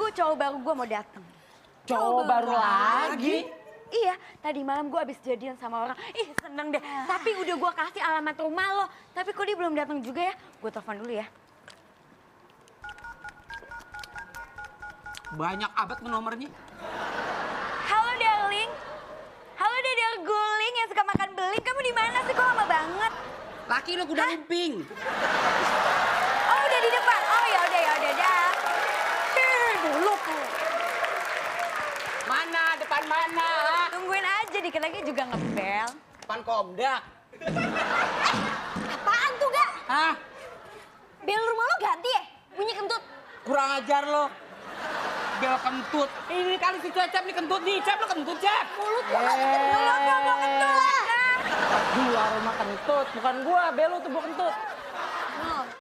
Minggu cowok baru gue mau datang. Cowok baru lagi? Iya, tadi malam gue abis jadian sama orang. Ih seneng deh, tapi udah gue kasih alamat rumah lo. Tapi kok dia belum datang juga ya? Gue telepon dulu ya. Banyak abad nomornya. Halo darling. Halo dadar guling yang suka makan beling. Kamu di mana sih? Kok lama banget? Laki lo kuda lumping. Oh udah di depan. Oh ya udah dah. Dulu tuh. Mana? Depan mana? Tungguin aja dikit lagi juga ngebel. Depan Komdak. Apaan tuh gak? Hah? Bel rumah lo ganti ya? Bunyi kentut. Kurang ajar lo. Bel kentut. Ini kali si Cecep nih kentut nih. Cep lo kentut, Cep. Mulut gua gak kentut. Lo kentut lah. Gua rumah kentut. Bukan gua, Bel lo tuh gua kentut.